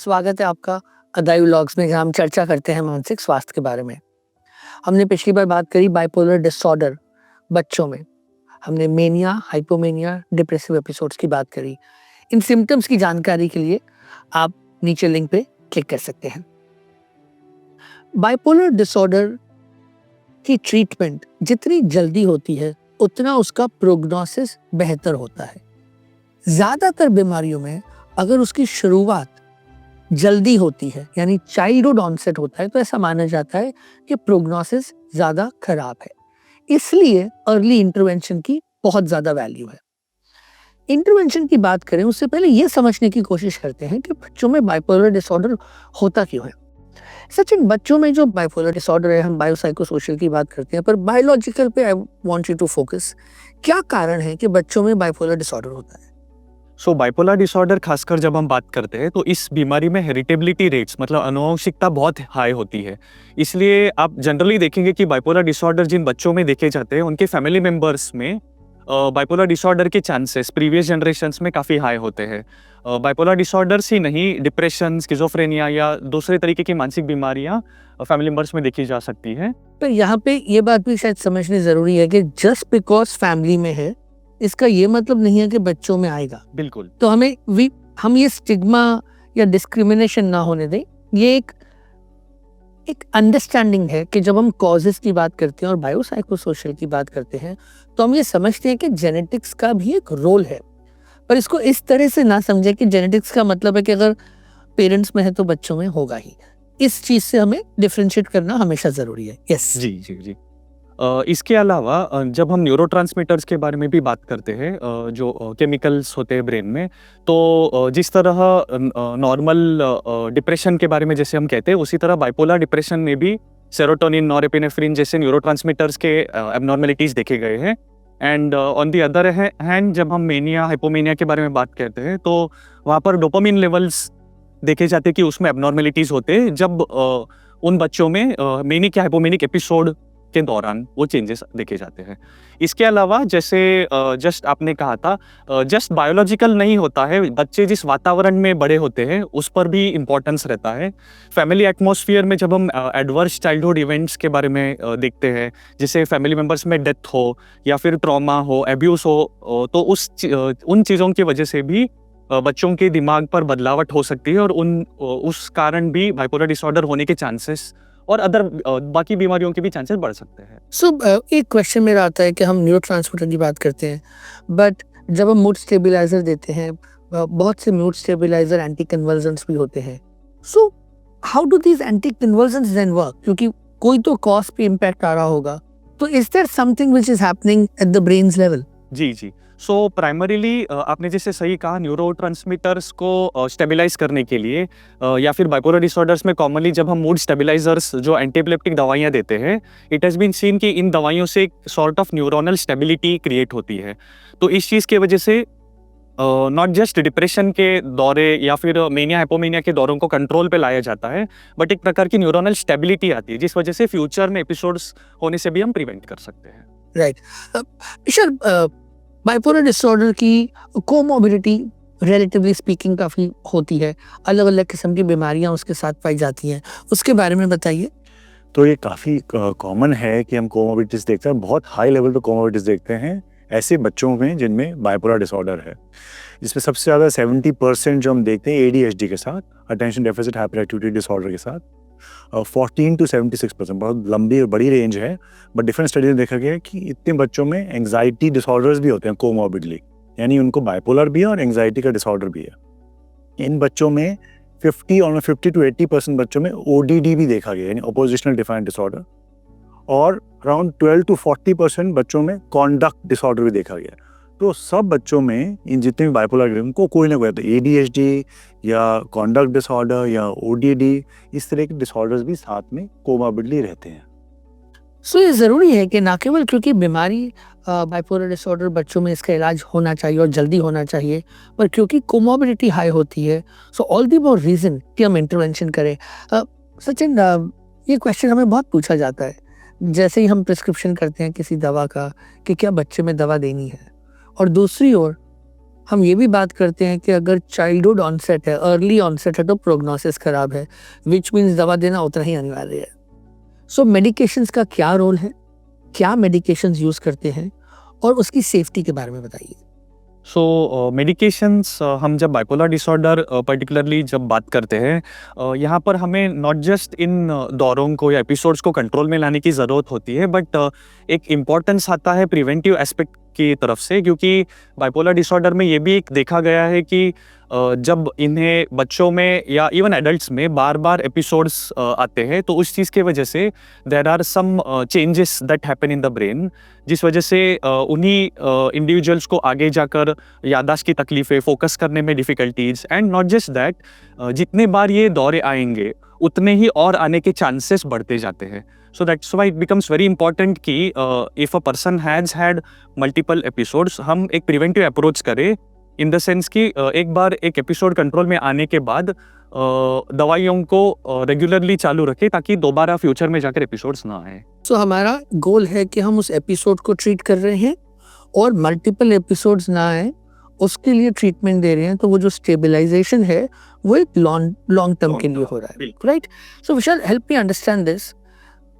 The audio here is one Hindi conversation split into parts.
स्वागत है आपका अदाई व्लॉग्स में, जहाँ हम चर्चा करते हैं मानसिक स्वास्थ्य के बारे में। हमने पिछली बार बात करी बाइपोलर डिसऑर्डर बच्चों में। हमने मेनिया, हाइपोमेनिया, डिप्रेसिव एपिसोड्स की बात करी। इन सिम्टम्स की जानकारी के लिए आप नीचे लिंक पे क्लिक कर सकते हैं। बाइपोलर डिसऑर्डर की ट्रीटमेंट जितनी जल्दी होती है उतना उसका प्रोग्नोसिस बेहतर होता है। ज़्यादातर बीमारियों में अगर उसकी शुरुआत जल्दी होती है, यानी चाइल्डहुड ऑनसेट होता है, तो ऐसा माना जाता है कि प्रोग्नोसिस ज़्यादा खराब है। इसलिए अर्ली इंटरवेंशन की बहुत ज़्यादा वैल्यू है। इंटरवेंशन की बात करें उससे पहले ये समझने की कोशिश करते हैं कि बच्चों में बाइपोलर डिसऑर्डर होता क्यों है। सचिन, बच्चों में जो बाइपोलर डिसऑर्डर है, हम बायोसाइकोसोशल की बात करते हैं, पर बायोलॉजिकल पे I want you to focus. क्या कारण है कि बच्चों में बाइपोलर डिसऑर्डर होता है? बाइपोलर डिसऑर्डर खासकर जब हम बात करते हैं तो इस बीमारी में हेरिटेबिलिटी रेट्स मतलब आनुवंशिकता बहुत हाई होती है। इसलिए आप जनरली देखेंगे कि बाइपोलर डिसऑर्डर जिन बच्चों में देखे जाते हैं उनके फैमिली मेंबर्स में बाइपोलर डिसऑर्डर के चांसेस प्रीवियस जनरेशन्स में काफ़ी हाई होते हैं। बाइपोलर डिसऑर्डर्स ही नहीं, डिप्रेशन, स्किज़ोफ्रेनिया या दूसरे तरीके की मानसिक बीमारियां फैमिली मेंबर्स में देखी जा सकती हैं। पर यहाँ पे ये बात भी शायद समझनी ज़रूरी है कि जस्ट बिकॉज फैमिली में है, इसका ये मतलब नहीं है कि बच्चों में आएगा। बिल्कुल। तो हम ये स्टिग्मा या डिस्क्रिमिनेशन ना होने दें। ये एक अंडरस्टैंडिंग है कि जब हम कॉजेस की बात करते हैं और बायोसाइकोसोशल की बात करते हैं तो हम ये समझते हैं कि जेनेटिक्स का भी एक रोल है। पर इसको इस तरह से ना समझे कि जेनेटिक्स का मतलब है कि अगर पेरेंट्स में है तो बच्चों में होगा ही। इस चीज से हमें डिफरेंशिएट करना हमेशा जरूरी है। यस जी जी जी। इसके अलावा जब हम न्यूरोट्रांसमीटर्स के बारे में भी बात करते हैं, जो केमिकल्स होते हैं ब्रेन में, तो जिस तरह नॉर्मल डिप्रेशन के बारे में जैसे हम कहते हैं, उसी तरह बाइपोलर डिप्रेशन में भी सेरोटोनिन, नॉरएपिनेफ्रिन जैसे न्यूरोट्रांसमीटर्स के एबनॉर्मेलिटीज देखे गए हैं। And on the other hand जब हम मेनिया, हाइपोमेनिया के बारे में बात करते हैं तो वहाँ पर डोपामिन लेवल्स देखे जाते हैं कि उसमें एबनॉर्मेलिटीज होते हैं जब उन बच्चों में मेनिक या हाइपोमेनिक एपिसोड के दौरान वो चेंजेस देखे जाते हैं। इसके अलावा जैसे जस्ट आपने कहा था, जस्ट बायोलॉजिकल नहीं होता है, बच्चे जिस वातावरण में बड़े होते हैं उस पर भी इम्पोर्टेंस रहता है। फैमिली एटमॉस्फेयर में जब हम एडवर्स चाइल्डहुड इवेंट्स के बारे में देखते हैं, जैसे फैमिली मेंबर्स में डेथ हो या फिर ट्रॉमा हो, एब्यूज हो, तो उन चीज़ों की वजह से भी बच्चों के दिमाग पर बदलावट हो सकती है और उस कारण भी बाइपोलर डिसऑर्डर होने के चांसेस और अदर बाकी बीमारियों के भी चांसेस बढ़ सकते हैं। एक क्वेश्चन मेरा आता है कि हम न्यूरोट्रांसमीटर की बात करते हैं, बट जब हम मूड स्टेबलाइजर देते हैं, बहुत से मूड स्टेबलाइजर एंटी कन्वर्जेंट्स भी होते हैं। So how do these anti convulsants then work? क्योंकि कोई तो कॉज पे इम्पैक्ट आ रहा होगा, तो is there something which is happening at the brain's level? जी जी। प्राइमरीली आपने जैसे सही कहा, न्यूरोट्रांसमीटर्स को स्टेबलाइज करने के लिए या फिर बाइपोलर डिसऑर्डर्स में कॉमनली जब हम मूड स्टेबलाइजर्स जो एंटीएपिलेप्टिक दवाइयाँ देते हैं, इट हैज़ बीन सीन कि इन दवाइयों से एक sort of neuronal stability create होती है। तो इस चीज़ की वजह से नॉट जस्ट डिप्रेशन के दौरे या फिर मेनिया, हाइपोमेनिया के दौरों को कंट्रोल पे लाया जाता है, बट एक प्रकार की न्यूरोनल स्टेबिलिटी आती है जिस वजह से फ्यूचर में एपिसोड्स होने से भी हम प्रिवेंट कर सकते हैं। राइट। बाइपोलर डिसऑर्डर की कोमोबिडिटी रिलेटिवली स्पीकिंग काफ़ी होती है, अलग अलग किस्म की बीमारियां उसके साथ पाई जाती हैं, उसके बारे में बताइए। तो ये काफ़ी कॉमन है कि हम कोमोबिडिटीज़ देखते हैं, बहुत हाई लेवल पे कोमोबिडिटीज़ देखते हैं ऐसे बच्चों में जिनमें बाइपोलर डिसऑर्डर है, जिसमें सबसे ज़्यादा 70% जो हम देखते हैं ADHD के साथ, attention deficit hyper activity disorder के साथ, 14 to 76%, बहुत लंबी और बड़ी रेंज है। बट डिफरेंट स्टडीज में देखा गया है कि इतने बच्चों में एंग्जाइटी डिसऑर्डर्स भी होते हैं कोमॉर्बिडली, यानी उनको बाइपोलर भी है और एंग्जाइटी का डिसऑर्डर भी है। इन बच्चों में 50 to 80% बच्चों में ODD भी देखा गया, यानी ऑपोजिशनल डिफाइंड डिसऑर्डर, और अराउंड 12 to 40% बच्चों में कॉन्डक्ट डिसऑर्डर भी देखा गया। तो सब बच्चों में इन जितने भी बाइपोलर उनको कोई ना कोई, तो ADHD या कॉन्डक्ट डिसऑर्डर या ODD, इस तरह के डिसऑर्डर्स भी साथ में कोमॉर्बिडली रहते हैं। सो ये ज़रूरी है कि ना केवल क्योंकि बीमारी बाइपोलर डिसऑर्डर बच्चों में इसका इलाज होना चाहिए और जल्दी होना चाहिए, पर क्योंकि कोमॉर्बिडिटी हाई होती है, so all the more reason कि हम इंटरवेंशन करें। सचिन, ये क्वेश्चन हमें बहुत पूछा जाता है जैसे ही हम प्रिस्क्रिप्शन करते हैं किसी दवा का कि क्या बच्चे में दवा देनी है, और दूसरी ओर हम ये भी बात करते हैं कि अगर चाइल्डहुड ऑनसेट है, अर्ली ऑनसेट है, तो प्रोग्नोसिस खराब है, विच मीन्स दवा देना उतना ही अनिवार्य है। सो मेडिकेशंस का क्या रोल है, क्या मेडिकेशंस यूज करते हैं, और उसकी सेफ्टी के बारे में बताइए। सो मेडिकेशंस हम जब बाइपोलर डिसऑर्डर पर्टिकुलरली जब बात करते हैं, यहाँ पर हमें नॉट जस्ट इन दौरों को या एपिसोड्स को कंट्रोल में लाने की ज़रूरत होती है, बट एक इम्पॉर्टेंस आता है प्रिवेंटिव एस्पेक्ट की तरफ से, क्योंकि बाइपोलर डिसऑर्डर में ये भी एक देखा गया है कि जब इन्हें बच्चों में या इवन एडल्ट्स में बार बार एपिसोड्स आते हैं, तो उस चीज़ के वजह से there are some changes that happen in the brain, जिस वजह से उन्हीं इंडिविजुअल्स को आगे जाकर याददाश्त की तकलीफ़ें, फोकस करने में difficulties, and not just that, जितने बार ये दौरे आएंगे उतने ही और आने के चांसेस बढ़ते जाते हैं। So that's why it becomes very important कि if a person has had multiple episodes, हम एक प्रिवेंटिव अप्रोच करें, इन द सेंस कि एक बार एक एपिसोड कंट्रोल में आने के बाद दवाइयों को रेगुलरली चालू रखें, ताकि दोबारा फ्यूचर में जाकर एपिसोड्स ना आए। सो हमारा गोल है कि हम उस एपिसोड को ट्रीट कर रहे हैं और मल्टीपल एपिसोड्स ना आए, उसके लिए ट्रीटमेंट दे रहे हैं, तो वो जो स्टेबलाइजेशन है वो एक लॉन्ग टर्म के लिए हो रहा है, right. So Vishal, help me understand this,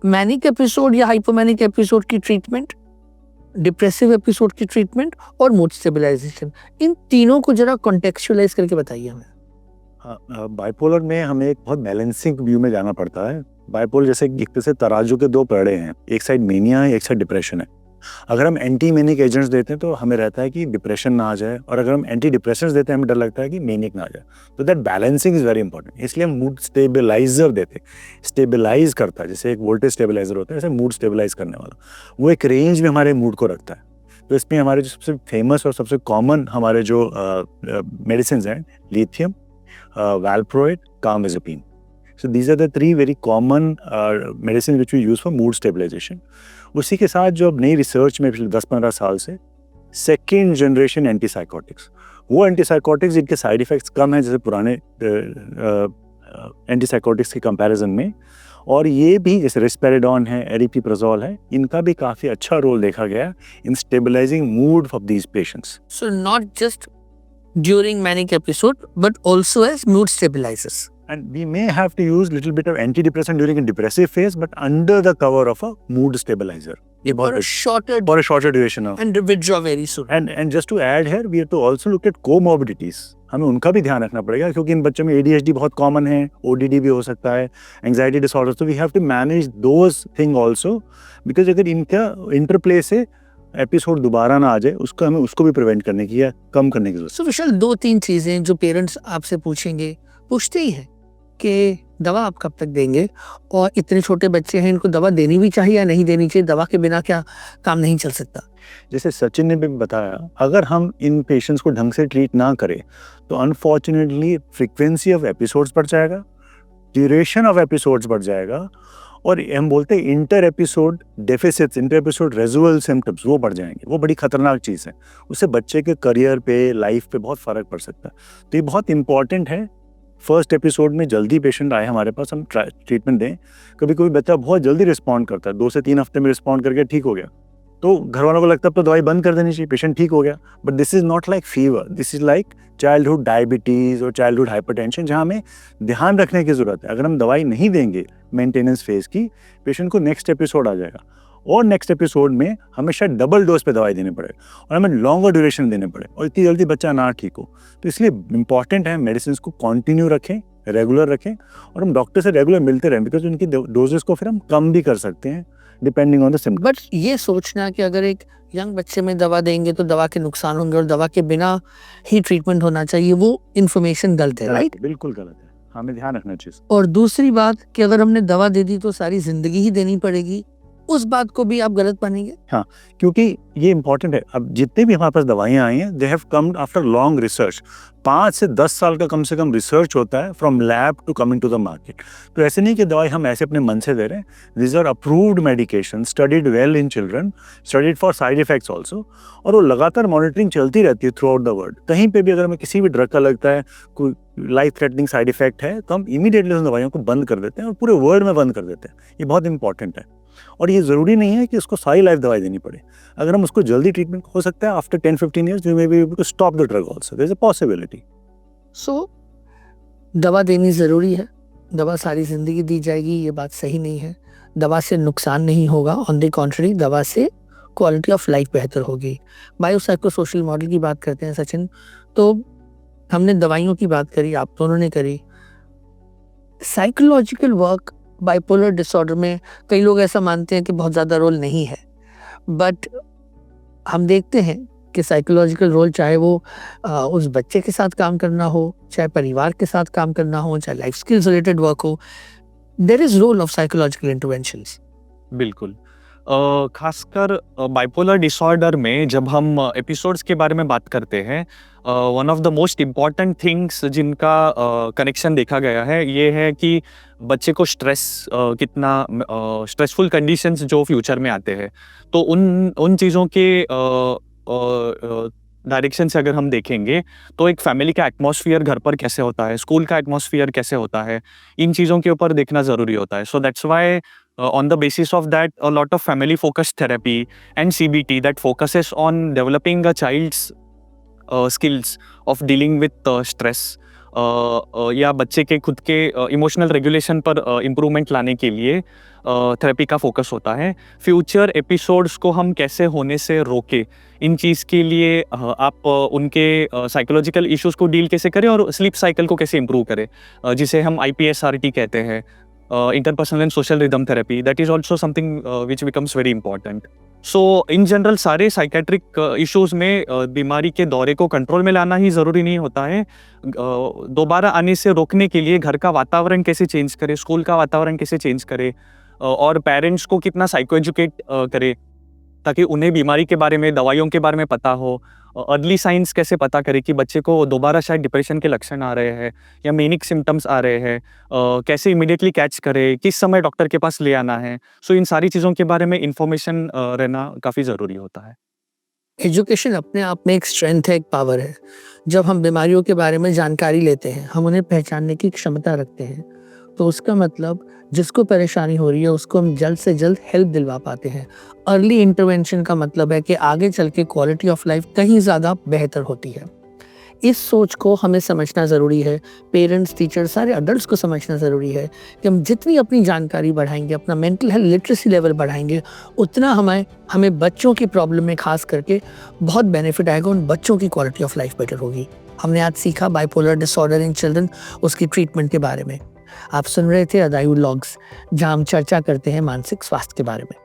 manic episode या हाइपोमैनिक एपिसोड की ट्रीटमेंट, डिप्रेसिव एपिसोड की ट्रीटमेंट और मूड स्टेबलाइजेशन, इन तीनों को जरा कॉन्टेक्चुअलाइज करके बताइए हमें। हाँ, बाइपोलर में हमें एक बहुत बैलेंसिंग व्यू में जाना पड़ता है। बाइपोलर जैसे एक तरह से तराजू के दो पड़े हैं, एक साइड मेनिया है, एक साइड डिप्रेशन है। अगर हम एंटी मेनिक एजेंट्स देते हैं तो हमें रहता है कि डिप्रेशन ना आ जाए, और अगर हम एंटी डिप्रेशंस देते हैं हमें डर लगता है कि मेनिक ना आ जाए। तो that balancing is very important, इसलिए हम मूड स्टेबलाइजर देते हैं, स्टेबलाइज करता है, जैसे एक वोल्टेज स्टेबलाइजर होता है, जैसे मूड स्टेबलाइज करने वाला, वो एक रेंज में हमारे मूड को रखता है। तो इसमें हमारे जो सबसे फेमस और सबसे कॉमन हमारे जो मेडिसिन हैं, lithium, valproate, carbamazepine. So these are the three very common medicines which we use for mood stabilization. उसी के साथ जो अब नई रिसर्च में पिछले 10-15 साल से सेकेंड जनरेशन एंटीसाइकोटिक्स, वो एंटीसाइकोटिक्स जिनके साइड इफेक्ट्स कम हैं जैसे पुराने एंटीसाइकोटिक्स के कंपैरिजन में, और ये भी जैसे रिस्पेरिडोन है, एरिपीप्राजोल है, इनका भी काफ़ी अच्छा रोल देखा गया in stabilising mood of these patients. So not just during manic episode but also as mood stabilizers. And we may have to use little bit of antidepressant during a depressive phase, but under the cover of a mood stabilizer. For a shorter duration of. And withdraw very soon. And just to add here, we have to also look at comorbidities. हमें उनका भी ध्यान रखना पड़ेगा, क्योंकि इन बच्चों में ADHD बहुत कॉमन है, ODD भी हो सकता है, एंग्जाइटी डिसऑर्डर, तो we have to manage those thing also, because अगर इनका इंटरप्ले से एपिसोड दोबारा ना आ जाए, उसको हमें उसको भी प्रिवेंट करने की या कम करने की जरूरत है। सो विशाल, 2-3 चीजें जो पेरेंट्स आपसे पूछते ही हैं कि दवा आप कब तक देंगे, और इतने छोटे बच्चे हैं, इनको दवा देनी भी चाहिए या नहीं देनी चाहिए, दवा के बिना क्या काम नहीं चल सकता। जैसे सचिन ने भी बताया, अगर हम इन पेशेंट्स को ढंग से ट्रीट ना करें तो अनफॉर्चुनेटली फ्रीक्वेंसी ऑफ एपिसोड्स बढ़ जाएगा, ड्यूरेशन ऑफ एपिसोड्स बढ़ जाएगा, और हम बोलते हैं inter episode deficits, inter episode रेजुअल symptoms, वो बढ़ जाएंगे। वो बड़ी खतरनाक चीज़ है, उससे बच्चे के करियर पे, लाइफ पे बहुत फ़र्क पड़ सकता है। तो ये बहुत इंपॉर्टेंट है, फर्स्ट एपिसोड में जल्दी पेशेंट आए हमारे पास, हम ट्रीटमेंट दें। कभी कभी बच्चा बहुत जल्दी रिस्पॉन्ड करता है, 2 से 3 हफ्ते में रिस्पॉन्ड करके ठीक हो गया, तो घर वालों को लगता है अब तो दवाई बंद कर देनी चाहिए, पेशेंट ठीक हो गया। But this is not like fever, this is like childhood diabetes और चाइल्डहुड हाइपरटेंशन, जहाँ हमें ध्यान रखने की ज़रूरत है। अगर हम दवाई नहीं देंगे मेंटेनेंस फेज़ की, पेशेंट को नेक्स्ट एपिसोड आ जाएगा, और नेक्स्ट एपिसोड में हमें शायद डबल डोज पे दवाई देने पड़े, और हमें लॉन्गर ड्यूरेशन देने पड़े, और इतनी जल्दी बच्चा ना ठीक हो। तो इसलिए इंपॉर्टेंट है मेडिसिन को कॉन्टिन्यू रखें, रेगुलर रखें, और हम डॉक्टर से रेगुलर मिलते रहें, बिकॉज उनकी डोजेस को फिर हम कम भी कर सकते हैं depending on the symptom. But ये सोचना कि अगर एक यंग बच्चे में दवा देंगे तो दवा के नुकसान होंगे और दवा के बिना ही ट्रीटमेंट होना चाहिए, वो इन्फॉर्मेशन गलत है, राइट? बिल्कुल गलत है, हमें ध्यान रखना चाहिए। और दूसरी बात कि अगर हमने दवा दे दी तो सारी जिंदगी ही देनी पड़ेगी, उस बात को भी आप गलत मानेंगे? हाँ, क्योंकि ये इंपॉर्टेंट है। अब जितने भी हमारे पास दवाइयाँ आई हैं, they have come after long research. 5 से 10 साल का कम से कम रिसर्च होता है from lab to coming to the market. तो ऐसे नहीं कि दवाई हम ऐसे अपने मन से दे रहे हैं। These are approved medication, studied well in children, studied for side effects also, और वो लगातार मॉनिटरिंग चलती रहती है थ्रू आउट द वर्ल्ड। कहीं पे भी अगर हमें किसी भी ड्रग का लगता है कोई लाइफ थ्रेटनिंग साइड इफेक्ट है, तो हम इमीडिएटली उन दवाइयों को बंद कर देते हैं और पूरे वर्ल्ड में बंद कर देते हैं। ये बहुत इंपॉर्टेंट है। और ये ज़रूरी नहीं है कि उसको सारी लाइफ दवाई देनी पड़े। अगर हम उसको जल्दी ट्रीटमेंट हो सकता है after 10-15 years we may be able to stop the drug also, there is a possibility. So दवा देनी ज़रूरी है, दवा सारी ज़िंदगी दी जाएगी ये बात सही नहीं है। दवा से नुकसान नहीं होगा, ऑन द कॉन्ट्ररी दवा से क्वालिटी ऑफ लाइफ बेहतर होगी। बायोसाइकोसोशल मॉडल की बात करते हैं सचिन, तो हमने दवाइयों की बात करी, आप दोनों ने करी। साइकोलॉजिकल वर्क बाइपोलर डिसऑर्डर में कई लोग ऐसा मानते हैं कि बहुत ज़्यादा रोल नहीं है, बट हम देखते हैं कि साइकोलॉजिकल रोल चाहे वो उस बच्चे के साथ काम करना हो, चाहे परिवार के साथ काम करना हो, चाहे लाइफ स्किल्स रिलेटेड वर्क हो, there is role of psychological interventions. बिल्कुल। खासकर बाइपोलर डिसऑर्डर में जब हम एपिसोड्स के बारे में बात करते हैं, one of the most important things जिनका कनेक्शन देखा गया है ये है कि बच्चे को कितना स्ट्रेसफुल कंडीशंस जो फ्यूचर में आते हैं, तो उन चीज़ों के डायरेक्शन से अगर हम देखेंगे तो एक फैमिली का एटमॉस्फेयर घर पर कैसे होता है, स्कूल का एटमॉस्फेयर कैसे होता है, इन चीज़ों के ऊपर देखना ज़रूरी होता है। सो that's Y on the basis of that, a lot of family focused therapy and CBT that focuses on developing a child's skills of dealing with stress, या बच्चे के खुद के इमोशनल रेगुलेशन पर इम्प्रूवमेंट लाने के लिए थेरेपी का फोकस होता है। फ्यूचर एपिसोड्स को हम कैसे होने से रोके, इन चीज़ के लिए आप उनके साइकोलॉजिकल इश्यूज़ को डील कैसे करें और स्लीप साइकिल को कैसे इम्प्रूव करें, जिसे हम IPSRT कहते हैं, interpersonal and social rhythm therapy, that is also something which becomes very important. So in general सारे साइकेट्रिक इश्यूज में बीमारी के दौरे को कंट्रोल में लाना ही ज़रूरी नहीं होता है, दोबारा आने से रोकने के लिए घर का वातावरण कैसे चेंज करे, स्कूल का वातावरण कैसे चेंज करे, और पेरेंट्स को कितना साइको एजुकेट करे ताकि उन्हें बीमारी के बारे में, दवाइयों के बारे में पता हो, अर्ली साइंस कैसे पता करें कि बच्चे को दोबारा शायद डिप्रेशन के लक्षण आ रहे हैं या मेनिक सिम्टम्स आ रहे हैं, कैसे इमीडिएटली कैच करें, किस समय डॉक्टर के पास ले आना है। सो इन सारी चीज़ों के बारे में इंफॉर्मेशन रहना काफ़ी ज़रूरी होता है। एजुकेशन अपने आप में एक स्ट्रेंथ है, एक पावर है। जब हम बीमारियों के बारे में जानकारी लेते हैं, हम उन्हें पहचानने की क्षमता रखते हैं, तो उसका मतलब जिसको परेशानी हो रही है उसको हम जल्द से जल्द हेल्प दिलवा पाते हैं। अर्ली इंटरवेंशन का मतलब है कि आगे चल के क्वालिटी ऑफ लाइफ कहीं ज़्यादा बेहतर होती है। इस सोच को हमें समझना ज़रूरी है, पेरेंट्स, टीचर, सारे अडल्ट्स को समझना ज़रूरी है कि हम जितनी अपनी जानकारी बढ़ाएंगे, अपना मेंटल हेल्थ लिटरेसी लेवल बढ़ाएंगे, उतना हमें बच्चों की प्रॉब्लम में खास करके बहुत बेनिफिट आएगा, उन बच्चों की क्वालिटी ऑफ लाइफ बेटर होगी। हमने आज सीखा बाइपोलर डिसऑर्डर इन चिल्ड्रन, उसकी ट्रीटमेंट के बारे में। आप सुन रहे थे अदायु लॉग्स, जहाँ हम चर्चा करते हैं मानसिक स्वास्थ्य के बारे में।